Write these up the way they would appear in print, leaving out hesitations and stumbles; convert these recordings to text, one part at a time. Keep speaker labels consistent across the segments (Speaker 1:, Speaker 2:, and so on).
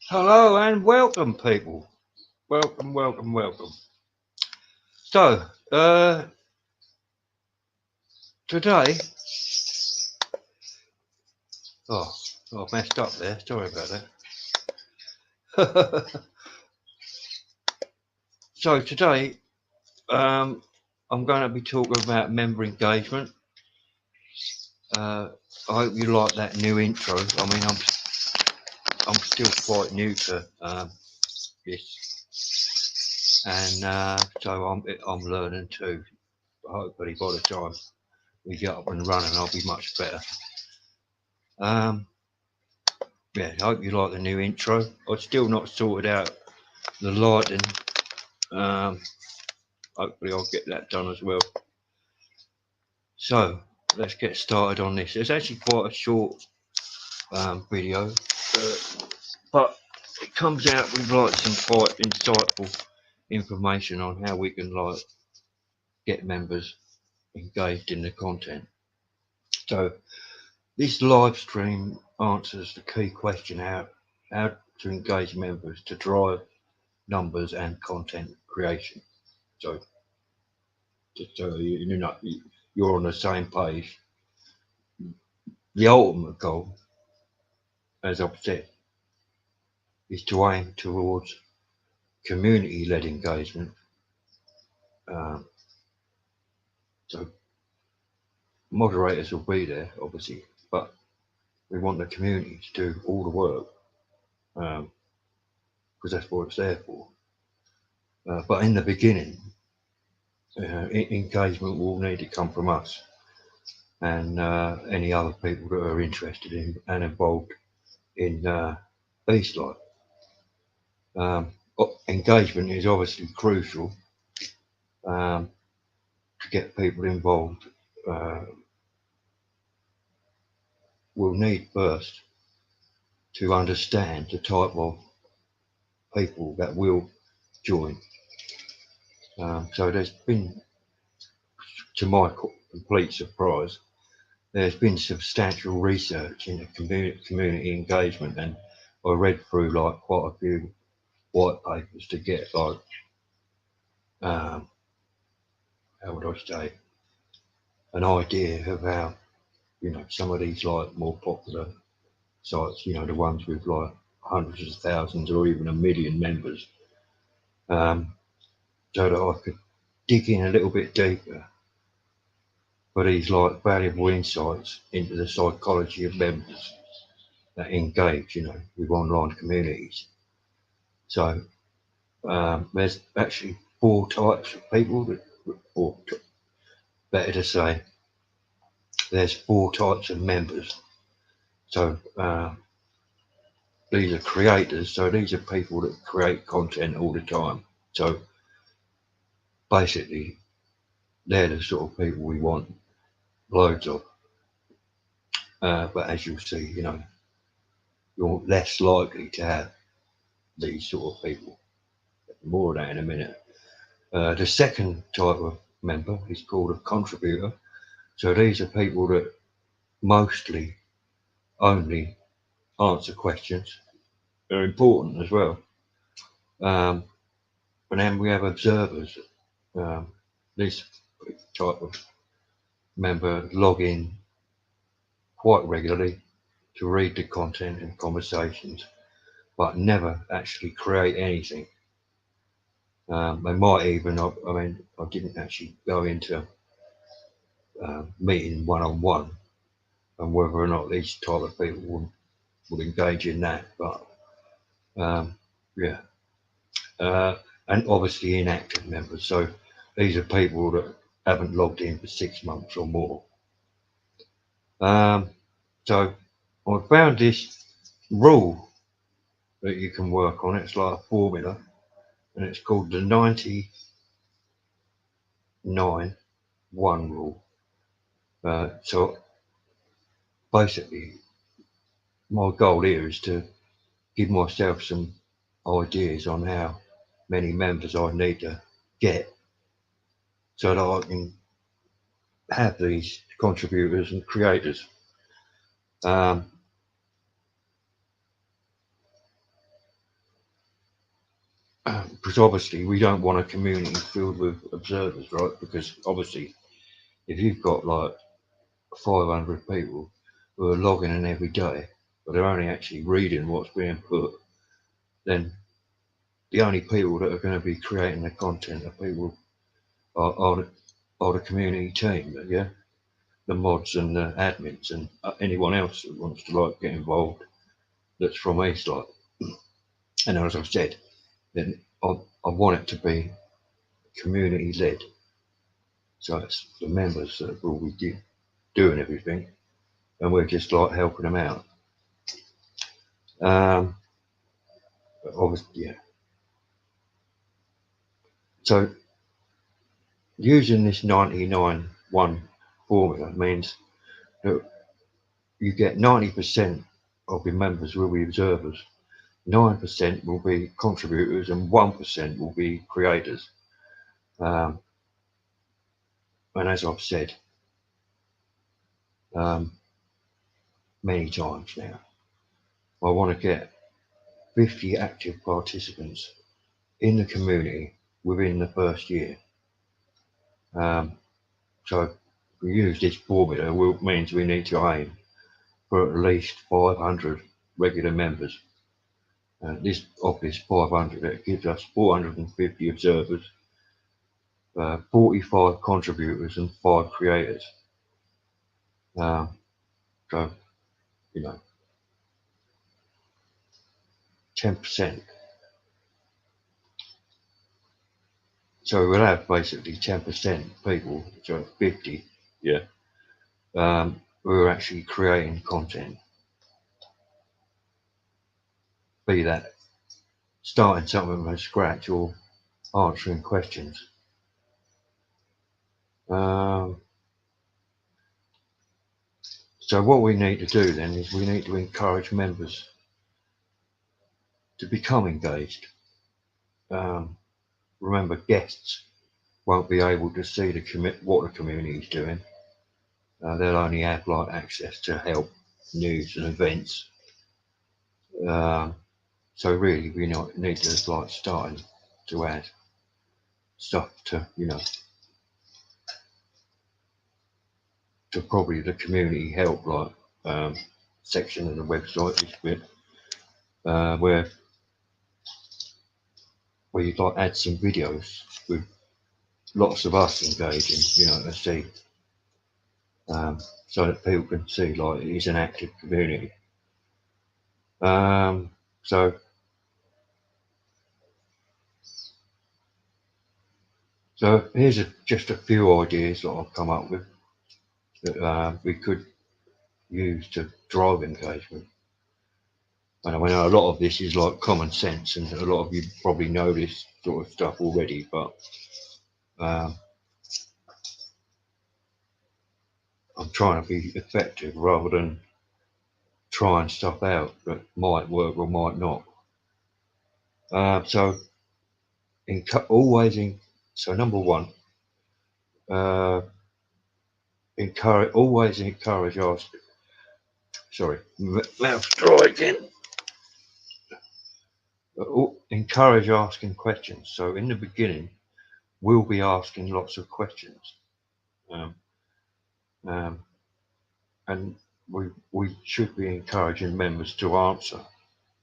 Speaker 1: Hello and welcome, people. Welcome, welcome, welcome. So, today, oh, I messed up there. Sorry about that. So today, um, I'm going to be talking about member engagement. I hope you like that new intro. I mean, I'm still quite new to this, and so I'm learning too. Hopefully, by the time we get up and running, I'll be much better. Um, yeah, I hope you like the new intro. I've still not sorted out the lighting. Um, Hopefully, I'll get that done as well. So, let's get started on this. It's actually quite a short video, but it comes out with like some quite insightful information on how we can like get members engaged in the content. So, this live stream answers the key question how to engage members to drive numbers and content creation. So just so you're on the same page. The ultimate goal, as I've said, is to aim towards community-led engagement. Um, so moderators will be there, obviously, but we want the community to do all the work because that's what it's there for. But in the beginning, engagement will need to come from us and any other people that are interested in and involved in Beast Life. Engagement is obviously crucial to get people involved. Uh, we'll need first to understand the type of people that will join. So there's been, to my complete surprise, there's been substantial research into community engagement, and I read through like quite a few white papers to get like how would I say, an idea of how some of these like more popular sites, the ones with like hundreds of thousands or even a million members, so that I could dig in a little bit deeper for these like valuable insights into the psychology of members that engage, with online communities. So there's actually four types of people or better to say, there's four types of members. So these are creators. So these are people that create content all the time. So basically, they're the sort of people we want loads of. But as you'll see, you're less likely to have these sort of people. More of that in a minute. The second type of member is called a contributor. So these are people that mostly only answer questions. They're important as well. Um, and then we have observers. Um, this type of member log in quite regularly to read the content and conversations, but never actually create anything. They might even, I mean, I didn't actually go into meeting one on one and whether or not these type of people will engage in that. But yeah, and obviously inactive members. So these are people that haven't logged in for 6 months or more. So I found this rule that you can work on. It's like a formula, and it's called the 99-1 rule. So basically, my goal here is to give myself some ideas on how many members I need to get so that I can have these contributors and creators. Um, because obviously we don't want a community filled with observers, right? Because obviously, if you've got like 500 people who are logging in every day, but they're only actually reading what's being put, then the only people that are going to be creating the content are people are the community team, yeah, the mods and the admins and anyone else that wants to like get involved that's from East, like. And as I've said, then I want it to be community led, so it's the members that will be doing everything, and we're just like helping them out. But obviously, yeah. So using this 99-1 formula means that you get 90% of your members will be observers, 9% will be contributors, and 1% will be creators. And as I've said many times now, I want to get 50 active participants in the community within the first year. So if we use this formula, it means we need to aim for at least 500 regular members. This 500, it gives us 450 observers, 45 contributors, and 5 creators. So, 10%. So we'll have basically 10% people, so 50, yeah, who are actually creating content. Be that starting something from scratch or answering questions. So what we need to do then is we need to encourage members to become engaged. Remember, guests won't be able to see what the community is doing. They'll only have like access to help, news, and events. So really, we need to like starting to add stuff to to probably the community help like section of the website this bit where you'd like add some videos with lots of us engaging, to see, so that people can see like it is an active community. So here's just a few ideas that I've come up with that we could use to drive engagement. And I know a lot of this is like common sense, and a lot of you probably know this sort of stuff already, but I'm trying to be effective rather than trying stuff out that might work or might not. So number one, always encourage asking. Sorry, mouth dry again. Encourage asking questions. So in the beginning, we'll be asking lots of questions, and we should be encouraging members to answer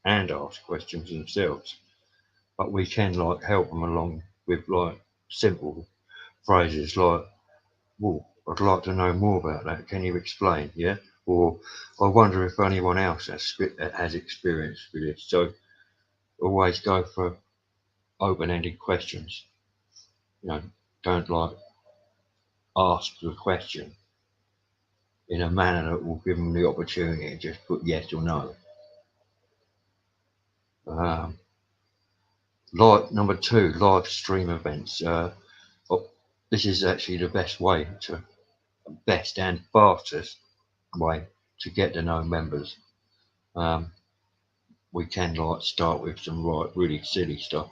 Speaker 1: and ask questions themselves. But we can like help them along with like simple phrases like, "Well, I'd like to know more about that. Can you explain?" Yeah, or "I wonder if anyone else has experience with this." So always go for open-ended questions. Don't like ask the question in a manner that will give them the opportunity to just put yes or no. Like number 2, live stream events. This is actually the best and fastest way to get to know members. We can like start with some really silly stuff,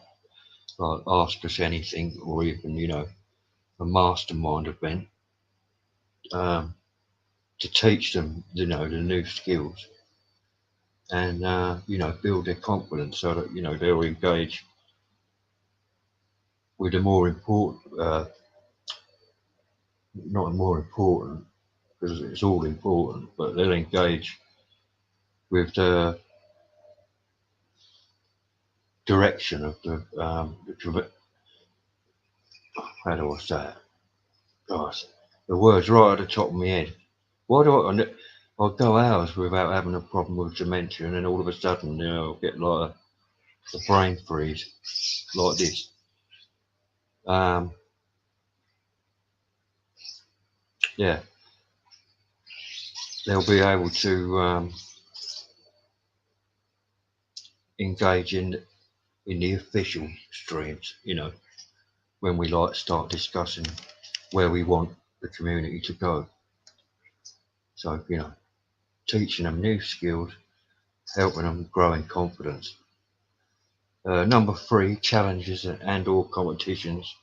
Speaker 1: like ask us anything, or even a mastermind event to teach them the new skills and build their confidence so that they'll engage with the more important, not more important, because it's all important, but they'll engage with the direction of how do I say it? Gosh, the words right at the top of my head. Why do I'll go hours without having a problem with dementia, and then all of a sudden, I'll get like a brain freeze like this. Yeah, they'll be able to engage in the official streams, when we start discussing where we want the community to go. So, teaching them new skills, helping them grow in confidence. Number 3, challenges and/or competitions.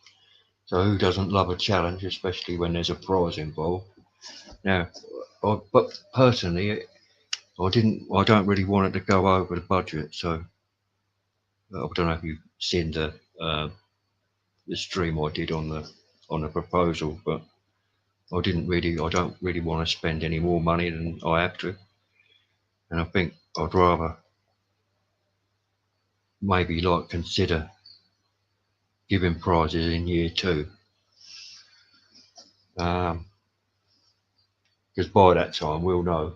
Speaker 1: So who doesn't love a challenge, especially when there's a prize involved? Now, but personally, I don't really want it to go over the budget. So I don't know if you've seen the stream I did on the proposal, but I don't really want to spend any more money than I have to, and I think I'd rather maybe consider giving prizes in year 2, because by that time we'll know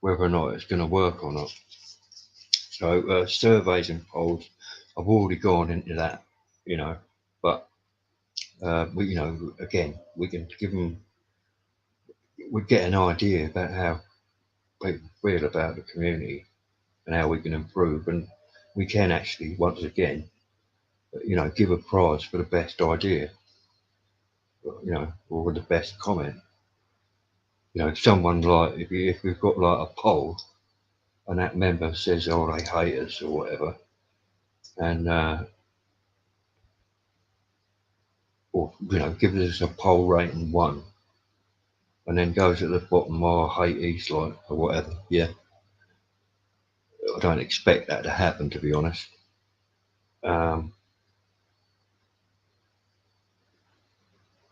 Speaker 1: whether or not it's going to work or not. So surveys and polls, I've already gone into that, but we, again, we can give them, we get an idea about how people feel about the community and how we can improve, and we can actually once again, give a prize for the best idea, or the best comment. If someone if we've got a poll and that member says, "Oh, they hate us" or whatever, and or gives us a poll rating 1, and then goes at the bottom, "Oh, I hate Eastlight" or whatever. Yeah, I don't expect that to happen, to be honest.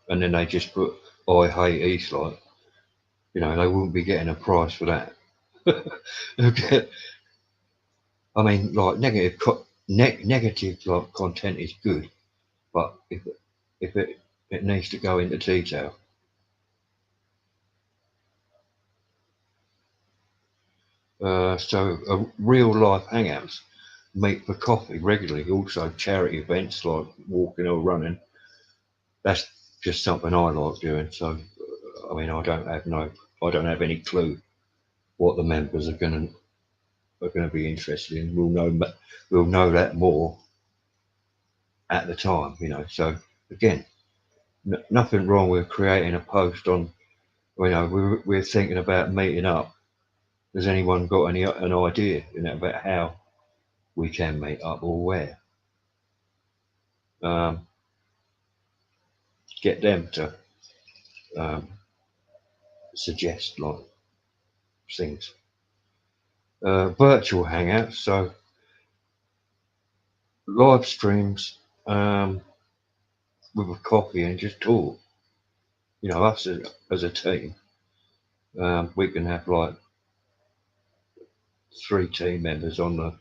Speaker 1: And then they just put, "I hate Eastlight." They wouldn't be getting a prize for that. I mean, negative content is good, but if it needs to go into detail. So real life hangouts, meet for coffee regularly. Also charity events like walking or running. That's just something I like doing. So I mean, I don't have any clue what the members are going to be interested in. We'll know that more at the time, So again, nothing wrong with creating a post on, we're thinking about meeting up. Has anyone got an idea, about how we can meet up or where? Get them to suggest things. Virtual hangouts, so live streams with a coffee and just talk. Us as a team, we can have 3 team members on the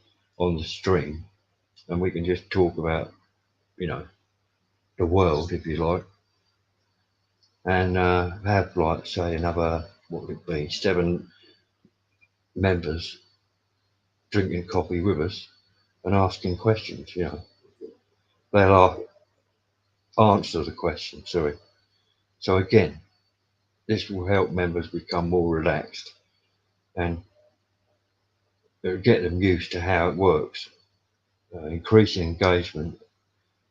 Speaker 1: stream, and we can just talk about the world, if you like, and have say another, what would it be, 7 members drinking coffee with us and asking questions. They'll answer the question. Sorry. So again, this will help members become more relaxed and get them used to how it works. Increasing engagement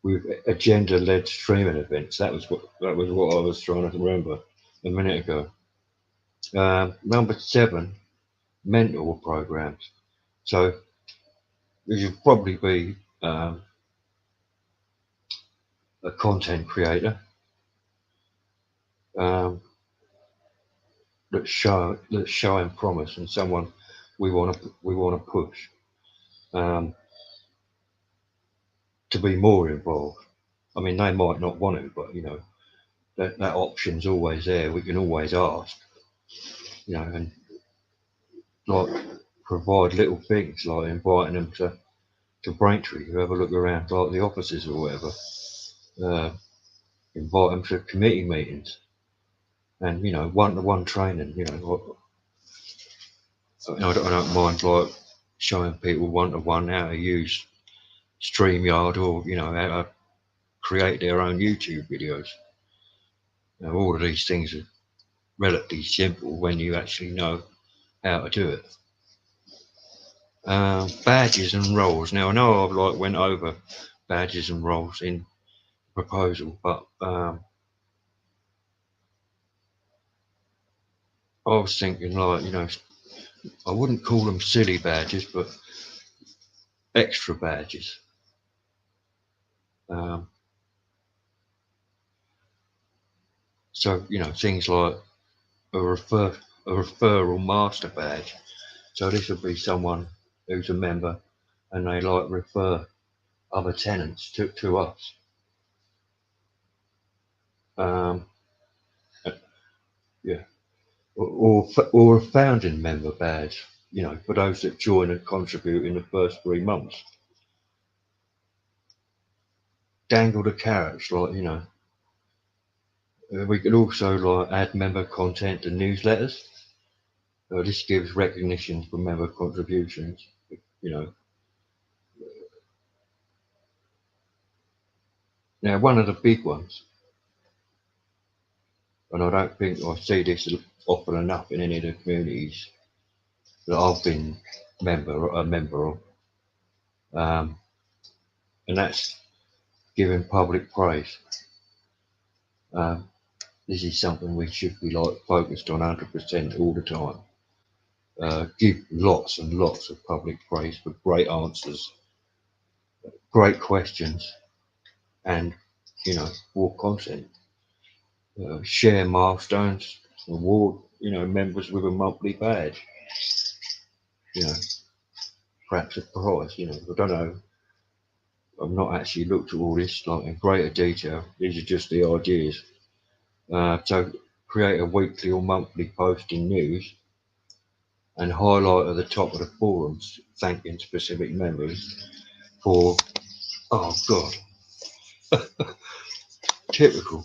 Speaker 1: with agenda-led streaming events. That was what I was trying to remember a minute ago. Number 7, mentor programs. So you should probably be a content creator that's showing promise and someone we want to push to be more involved. I mean, they might not want to, but you know, that option's always there. We can always ask, you know, and like provide little things like inviting them to Braintree to have a look around like the offices or whatever. Invite them to committee meetings and you know one-to-one training. You know, I don't mind like showing people one-to-one how to use StreamYard or you know how to create their own YouTube videos. Now, all of these things are relatively simple when you actually know how to do it. Badges and roles. Now I know I've like went over badges and roles in proposal, but I was thinking like you know I wouldn't call them silly badges, but extra badges. Um, so you know things like a referral master badge. So this would be someone who's a member and they like refer other tenants to us. Um, yeah, or a founding member badge. You know, for those that join and contribute in the first 3 months. Dangle the carrots, like you know. We could also like add member content to newsletters. This gives recognition for member contributions. You know. Now, one of the big ones, and I don't think I see this often enough in any of the communities that I've been a member of, and that's giving public praise. Um, this is something we should be like focused on 100% all the time. Give lots and lots of public praise for great answers, great questions, and you know, more content. Share milestones, reward you know members with a monthly badge. You know, perhaps a prize. You know, I don't know. I've not actually looked at all this like in greater detail. These are just the ideas. So create a weekly or monthly post in news and highlight at the top of the forums thanking specific members for oh god typical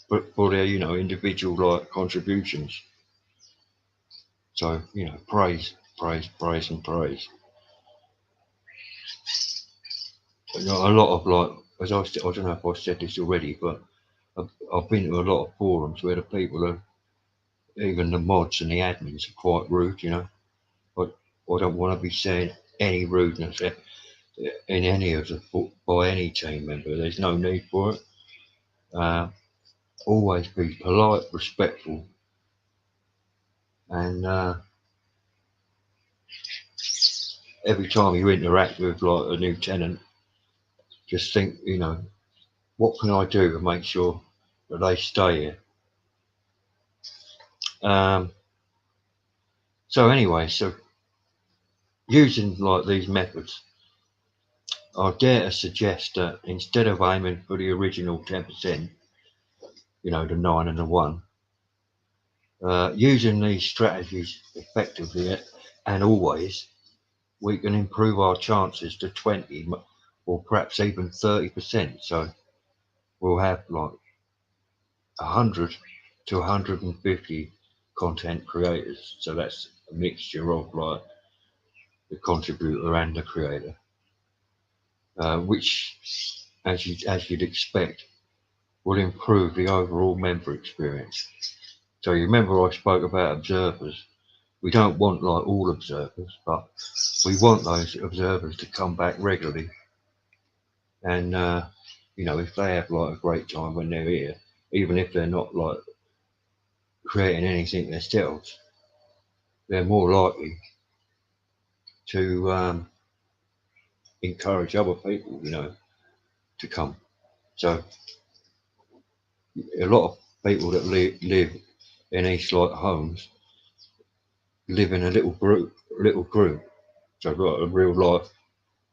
Speaker 1: but for their you know individual like contributions. So you know praise and praise. You know, a lot of like as I don't know if I said this already, but I've been to a lot of forums where the people are even the mods and the admins are quite rude. You know, but I don't want to be saying any rudeness in any of the by any team member. There's no need for it. Uh, Always be polite, respectful, and every time you interact with like a new tenant, just think, you know, what can I do to make sure that they stay here? Um, so anyway, so using like these methods, I dare to suggest that instead of aiming for the original 10%, you know, the 9 and the 1, using these strategies effectively and always, we can improve our chances to 20 or perhaps even 30%. So we'll have like 100 to 150 content creators. So that's a mixture of like the contributor and the creator, which, as you'd expect, will improve the overall member experience. So you remember I spoke about observers. We don't want like all observers, but we want those observers to come back regularly. And you know, if they have like a great time when they're here, even if they're not like creating anything themselves, they're more likely to encourage other people, you know, to come. So a lot of people that live in East Light homes live in a little group, So like a real life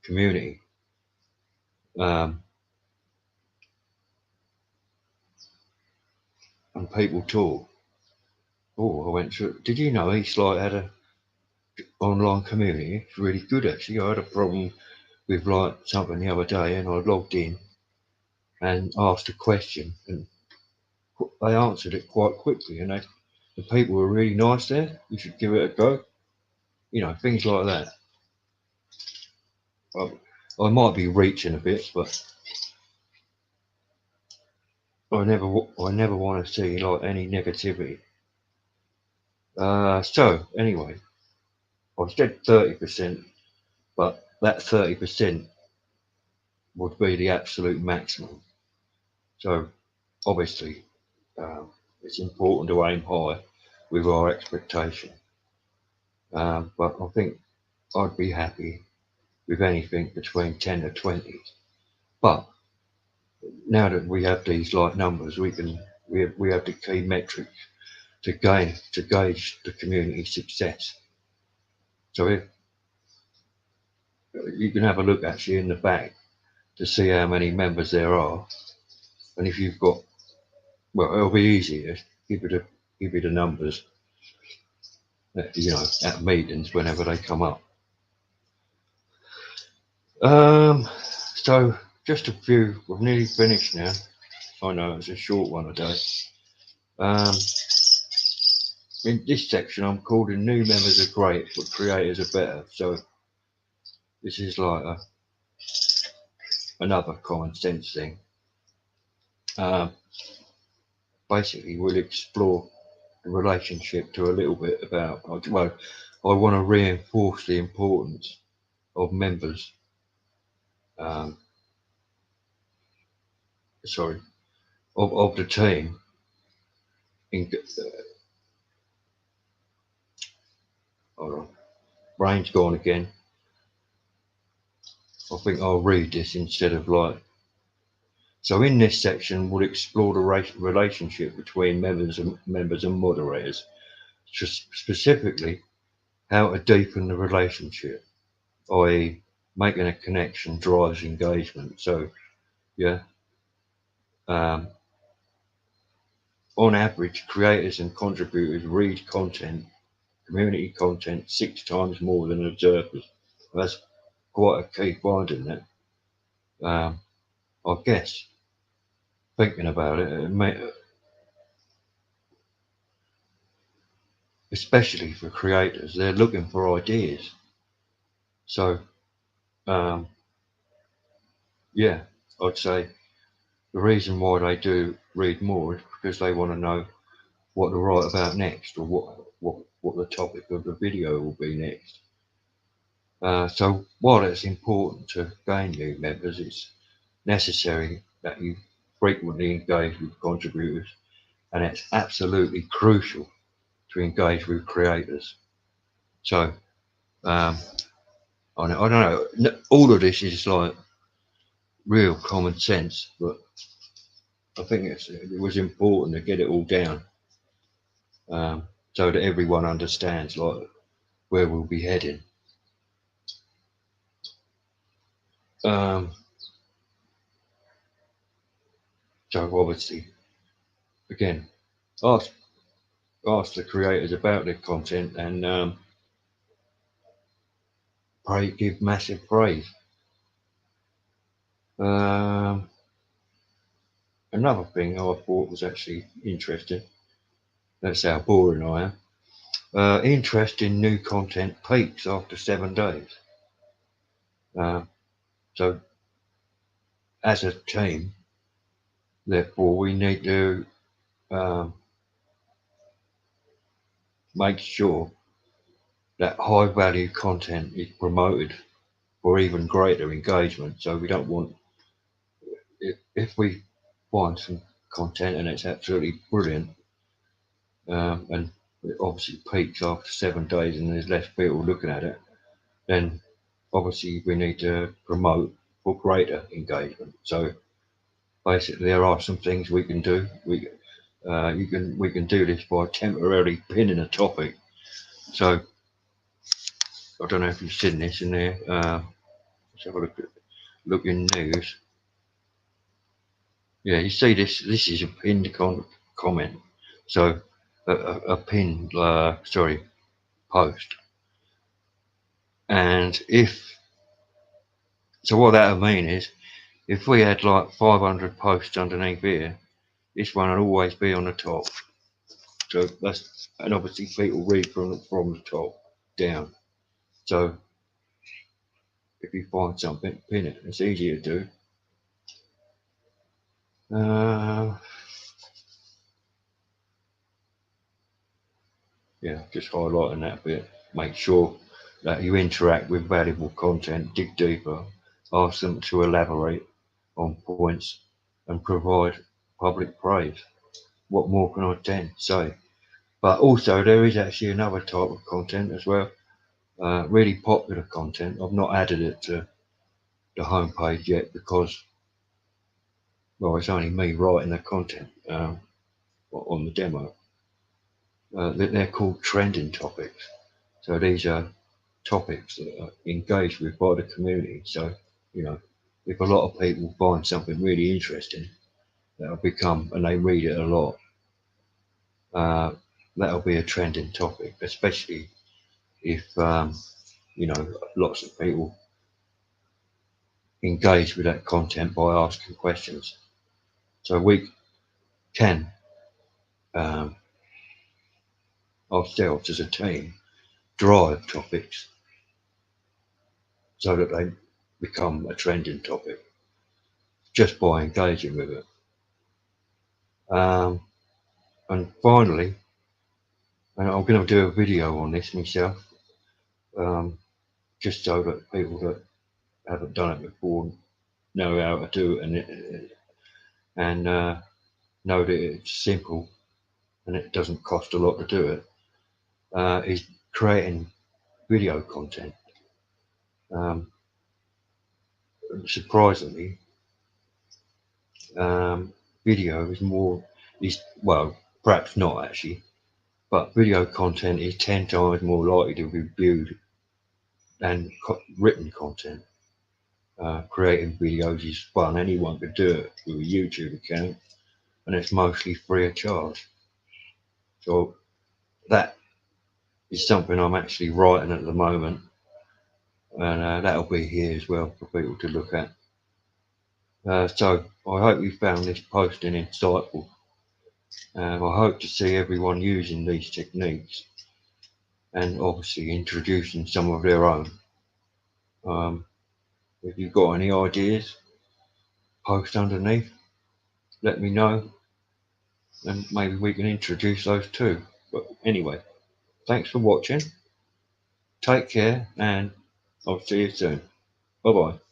Speaker 1: community. And people talk. Oh, I went to. Did you know Eastlight had a online community? It's really good actually. I had a problem with like something the other day, and I logged in and asked a question, and they answered it quite quickly, and the people were really nice there. You should give it a go. You know, things like that. I might be reaching a bit, but I never want to see like any negativity. So anyway, I said 30%, but that 30% would be the absolute maximum. So obviously, it's important to aim high with our expectation. But I think I'd be happy with anything between 10 to 20. But now that we have these like numbers, we have the key metrics to gauge the community success. So if you can have a look actually in the back to see how many members there are, and if you've got, well, it'll be easy to give you the numbers, you know, at meetings whenever they come up. So just a few. We've nearly finished now. I know it's a short one today. In this section, I'm calling new members are great, but creators are better. So this is like another common sense thing. Basically, we'll explore the relationship to a little bit about. Well, I want to reinforce the importance of members. Um, sorry, of the team. Hold on, brain's gone again. I think I'll read this instead of like. So in this section, we'll explore the relationship between members and moderators, just specifically how to deepen the relationship, i.e., making a connection drives engagement. So, yeah, on average, creators and contributors read community content 6 times more than observers. That's quite a key finding. That I guess thinking about it, especially for creators, they're looking for ideas. So, yeah, I'd say the reason why they do read more is because they want to know what to write about next, or what the topic of the video will be next. So while it's important to gain new members, it's necessary that you frequently engage with contributors, and it's absolutely crucial to engage with creators. So I don't know. All of this is like real common sense, but I think it was important to get it all down, so that everyone understands like where we'll be heading. So obviously, again, ask the creators about their content, and give massive praise. Another thing I thought was actually interesting. That's how boring I am. Interest in new content peaks after 7 days. So, as a team, therefore, we need to make sure that high value content is promoted for even greater engagement. So we don't want, if we find some content and it's absolutely brilliant, and it obviously peaks after 7 days and there's less people looking at it, then obviously we need to promote for greater engagement. So basically, there are some things we can do. We can do this by temporarily pinning a topic. So I don't know if you've seen this in there. Let's have a look in news. Yeah, you see this. This is a pinned comment. So a pinned, post. And what that would mean is, if we had like 500 posts underneath here, this one would always be on the top. So that's, and obviously people read from the top down. So if you find something, pin it. It's easy to do. Yeah, just highlighting that bit. Make sure that you interact with valuable content, dig deeper, ask them to elaborate on points, and provide public praise. What more can I say? But also, there is actually another type of content as well, really popular content. I've not added it to the homepage yet because, well, it's only me writing the content on the demo. They're called trending topics. So these are topics that are engaged with by the community. So, if a lot of people find something really interesting, that'll become, and they read it a lot, that'll be a trending topic, especially if, lots of people engage with that content by asking questions. So we can, ourselves as a team, drive topics so that they become a trending topic just by engaging with it. And finally, and I'm going to do a video on this myself, just so that people that haven't done it before know how to do it, and know that it's simple and it doesn't cost a lot to do it. Is creating video content. Surprisingly, video is well, perhaps not actually, but video content is 10 times more likely to be viewed than written content. Creating videos is fun. Anyone could do it with a YouTube account, and it's mostly free of charge. So that is something I'm actually writing at the moment, and that'll be here as well for people to look at. So I hope you found this posting insightful. I hope to see everyone using these techniques and obviously introducing some of their own. If you've got any ideas, post underneath, let me know, and maybe we can introduce those too. But anyway, thanks for watching. Take care, and I'll see you soon. Bye bye.